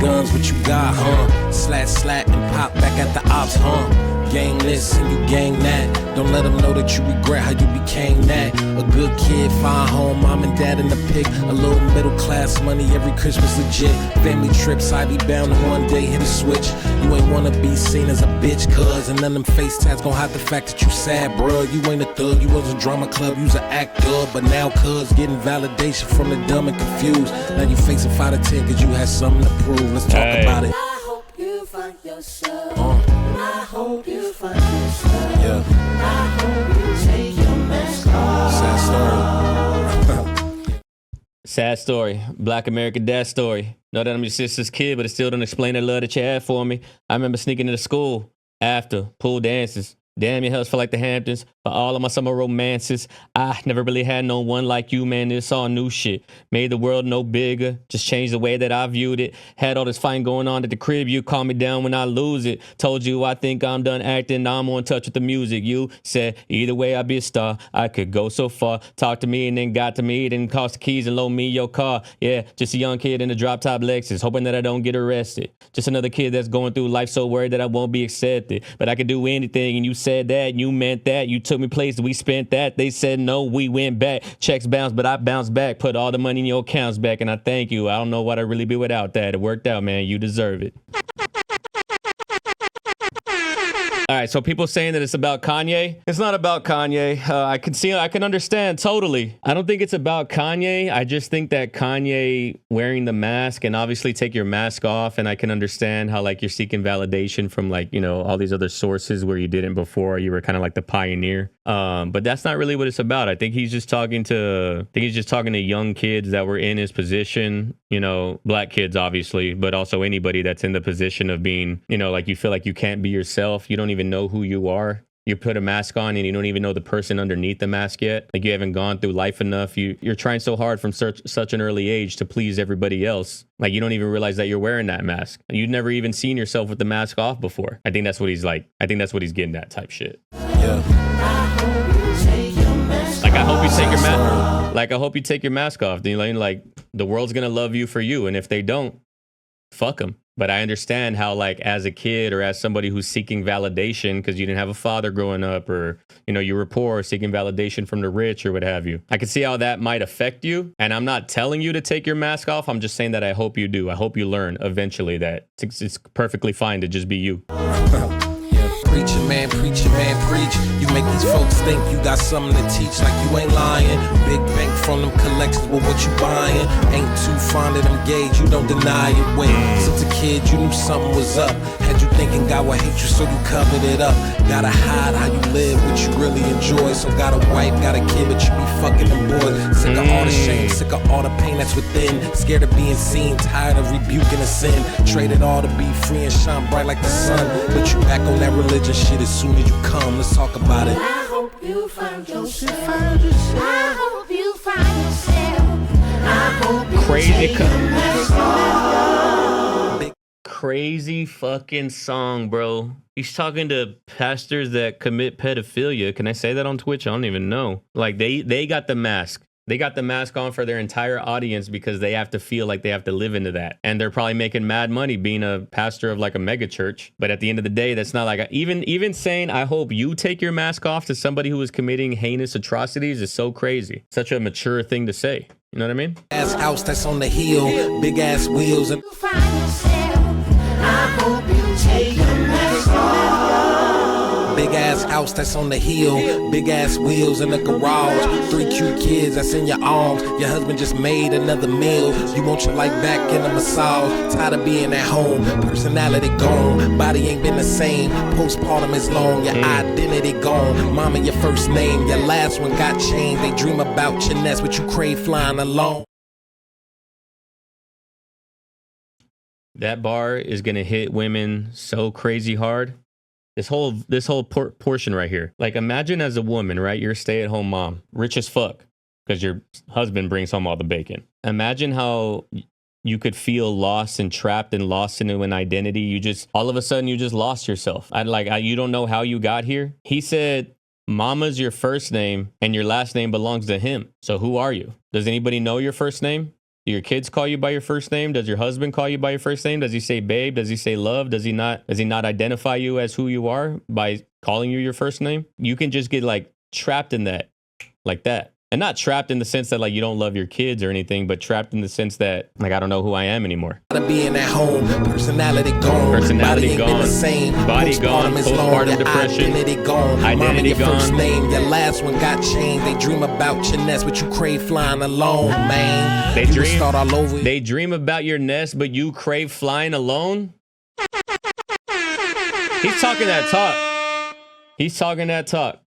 guns, what you got, huh? Slat and pop back at the ops, huh? Gang this and you gang that. Don't let them know that you regret how you became that. A good kid, fine home, mom and dad in the pic. A little middle class money every Christmas legit. Family trips, I be bound to one day hit a switch. You ain't wanna be seen as a bitch, cuz. And none of them face tats gon' hide the fact that you sad, bruh. You ain't a thug, you was a drama club, you was an actor. But now cuz getting validation from the dumb and confused. Now you facing 5 to 10 cause you had something to prove. Let's talk about it. I hope you find yourself. I hope you find yourself. Yeah. I hope you take your mask off. Sad story. Sad story. Black American dad story. Know that I'm your sister's kid, but it still don't explain the love that you had for me. I remember sneaking into school after pool dances. Damn, your house felt like the Hamptons. For all of my summer romances, I never really had no one like you, man. It's all new shit. Made the world no bigger. Just changed the way that I viewed it. Had all this fighting going on at the crib. You calm me down when I lose it. Told you I think I'm done acting. Now I'm on touch with the music. You said either way I'd be a star. I could go so far. Talk to me and then got to me. Didn't cost the keys and loan me your car. Yeah, just a young kid in a drop top Lexus. Hoping that I don't get arrested. Just another kid that's going through life so worried that I won't be accepted. But I could do anything and you said that, you meant that. You took me places, we spent that. They said no, we went back. Checks bounced, but I bounced back. Put all the money in your accounts back, and I thank you. I don't know what I'd really be without that. It worked out, man. You deserve it. All right, so people saying that it's about Kanye. It's not about Kanye. I can understand totally. I don't think it's about Kanye. I just think that Kanye wearing the mask, and obviously take your mask off, and I can understand how like you're seeking validation from like, you know, all these other sources where you didn't before. You were kind of like the pioneer. But that's not really what it's about. I think he's just talking to young kids that were in his position, you know, black kids obviously, but also anybody that's in the position of being, you know, like you feel like you can't be yourself. You don't even know who you are. You put a mask on and you don't even know the person underneath the mask yet. Like you haven't gone through life enough. You're trying so hard from such an early age to please everybody else. Like you don't even realize that you're wearing that mask. You've never even seen yourself with the mask off before. I think that's what he's like. I think that's what he's getting at type shit. Yeah. Like I hope you take your mask. Like I hope you take your mask off. Then like the world's gonna love you for you, and if they don't, fuck them. But I understand how, like, as a kid or as somebody who's seeking validation because you didn't have a father growing up, or, you know, you were poor, seeking validation from the rich or what have you. I can see how that might affect you. And I'm not telling you to take your mask off. I'm just saying that I hope you do. I hope you learn eventually that it's perfectly fine to just be you. Preaching man, preach. You make these folks think you got something to teach, like you ain't lying. Big bank from them collections, but what you buying? Ain't too fond of them gauge, you don't deny it. When since a kid you knew something was up. Had you thinking God would hate you, so you covered it up. Gotta hide how you live, what you really enjoy. So got a wife, got a kid, but you be fucking them boys. Sick of all the shame, sick of all the pain that's within. Scared of being seen, tired of rebuking a sin. Traded all to be free and shine bright like the sun. But you back on that religion shit as soon as you come. Let's talk about it. I hope you find yourself. I hope you find yourself. I hope you Crazy take your mask off. Crazy fucking song, bro. He's talking to pastors that commit pedophilia. Can I say that on Twitch? I don't even know. Like they got the mask. They got the mask on for their entire audience because they have to feel like they have to live into that. And they're probably making mad money being a pastor of like a mega church. But at the end of the day, that's not like even saying, I hope you take your mask off to somebody who is committing heinous atrocities is so crazy. Such a mature thing to say. You know what I mean? Ass house that's on the hill, big ass wheels and You find yourself. I hope you take your mask off. big ass house that's on the hill, big ass wheels in the garage. 3 cute kids that's in your arms. Your husband just made another meal. You want your life back in a massage. Tired of being at home, personality gone, body ain't been the same. Postpartum is long, your identity gone. Mama your first name, your last one got changed. They dream about your nest, but you crave flying alone. That bar is gonna hit women so crazy hard. This whole portion right here. Like imagine as a woman, right? You're a stay-at-home mom, rich as fuck, because your husband brings home all the bacon. Imagine how you could feel lost and trapped and lost into an identity. You just all of a sudden you just lost yourself. You don't know how you got here. He said, "Mama's your first name and your last name belongs to him. So who are you? Does anybody know your first name? Do your kids call you by your first name? Does your husband call you by your first name? Does he say babe? Does he say love? Does he not identify you as who you are by calling you your first name? You can just get like trapped in that, like that. And not trapped in the sense that like you don't love your kids or anything, but trapped in the sense that like I don't know who I am anymore. Being at home, personality gone, personality body gone, the same. Body gone, postpartum depression, identity gone, identity your gone. First name, your last one got changed. They dream about your nest, but you crave flying alone, man. They dream start all over. They dream about your nest, but you crave flying alone. He's talking that talk. He's talking that talk.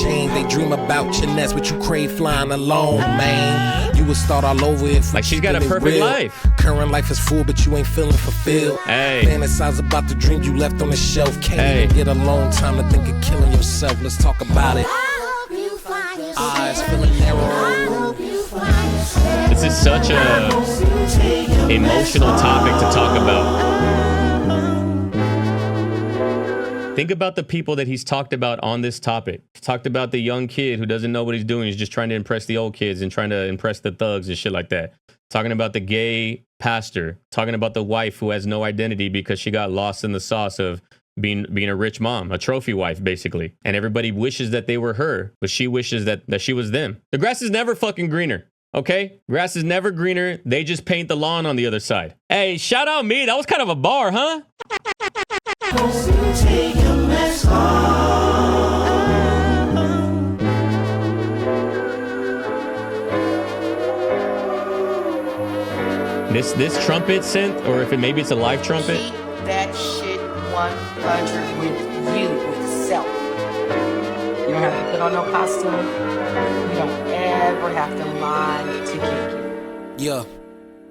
Change. They dream about your nest, but you crave flying alone, man. You would start all over if like she's got a perfect real. life. Current life is full, but you ain't feeling fulfilled. Hey. Fantasize about the dreams you left on the shelf. Can't even get alone. Time to think of killing yourself. Let's talk about it. Eyes feeling narrow. This is such a emotional topic to talk about. Think about the people that he's talked about on this topic. He's talked about the young kid who doesn't know what he's doing. He's just trying to impress the old kids and trying to impress the thugs and shit like that. Talking about the gay pastor. Talking about the wife who has no identity because she got lost in the sauce of being a rich mom, a trophy wife, basically. And everybody wishes that they were her, but she wishes that she was them. The grass is never fucking greener. Okay? Grass is never greener. They just paint the lawn on the other side. Hey, shout out me. That was kind of a bar, huh? This trumpet synth, or if maybe it's a live trumpet. Keep that shit 100 with you, with self. You don't have to put on no costume. You don't ever have to lie to get you. Yeah.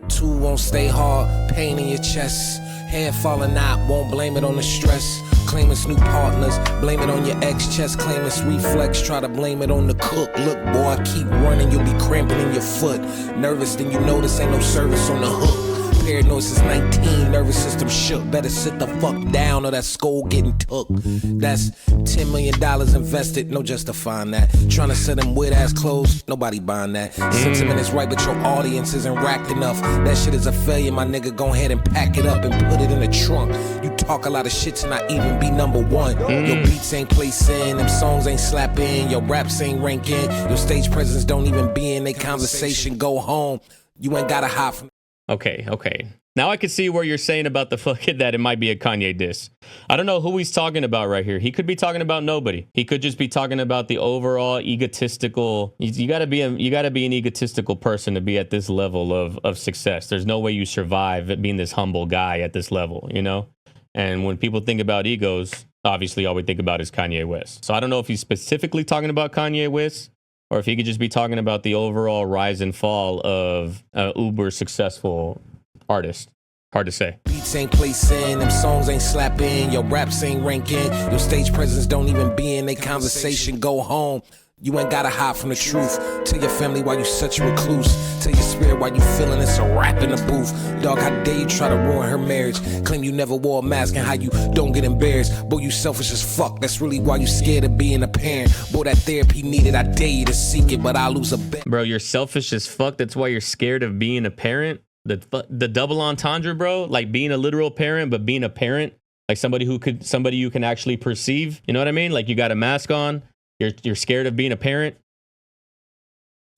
2 won't stay hard, pain in your chest. Head falling out, won't blame it on the stress. Claim it's new partners, blame it on your ex. Chest claim it's reflex, try to blame it on the cook. Look, boy, keep running, you'll be cramping in your foot. Nervous, then you notice ain't no service on the hook. Paranoid since 19, nervous system shook. Better sit the fuck down or that skull getting took. That's $10 million invested, no justifying that. Trying to sell them weird ass clothes, nobody buying that. Sentiment is right, but your audience isn't racked enough. That shit is a failure, my nigga. Go ahead and pack it up and put it in the trunk. You talk a lot of shit to not even be number one. Your beats ain't placing, them songs ain't slapping, your raps ain't ranking, your stage presence don't even be in they conversation. Go home, you ain't gotta hide from. Okay. Now I can see where you're saying about the fucking that it might be a Kanye diss. I don't know who he's talking about right here. He could be talking about nobody. He could just be talking about the overall egotistical. You gotta be an egotistical person to be at this level of success. There's no way you survive at being this humble guy at this level, you know? And when people think about egos, obviously all we think about is Kanye West. So I don't know if he's specifically talking about Kanye West, or if he could just be talking about the overall rise and fall of uber successful artist. Hard to say. Beats ain't placing, them songs ain't slapping, your raps ain't ranking, your stage presence don't even be in they conversation. Go home, you ain't gotta hide from the truth. Tell your family why you such a recluse. Tell your spirit why you feeling it's a rap in the booth. Dog, how dare you try to ruin her marriage? Claim you never wore a mask and how you don't get embarrassed. Boy, you selfish as fuck, that's really why you scared of being a parent. Boy, that therapy needed, I dare you to seek it, but I lose a bet. Bro, you're selfish as fuck, that's why you're scared of being a parent? The double entendre, bro? Like being a literal parent, but being a parent? Like somebody you can actually perceive? You know what I mean? Like you got a mask on, you're scared of being a parent?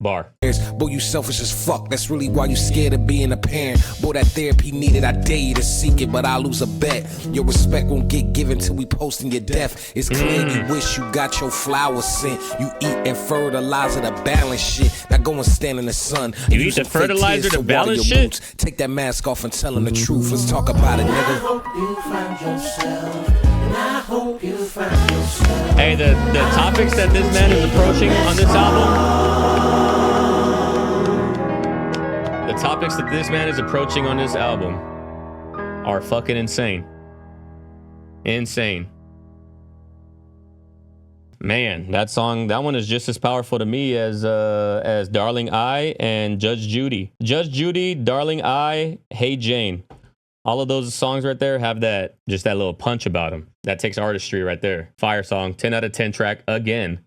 Bar. Boy, you selfish as fuck, that's really why you scared of being a parent. Boy, that therapy needed, I dare you to seek it, but I lose a bet. Your respect won't get given till we posting your death. It's clear you wish you got your flowers sent. You eat and fertilizer to balance shit. Now go and stand in the sun. You eat the fertilizer to balance shit? Boots. Take that mask off and tell them the truth. Let's talk about it, nigga. I hope you find yourself, and I hope you find yourself. Hey, the topics that this man is approaching on this album, are fucking insane. Insane. Man, that one is just as powerful to me as Darling I and Judge Judy. Judge Judy, Darling I, Hey Jane. All of those songs right there have that little punch about them. That takes artistry right there. Fire song, 10 out of 10 track again.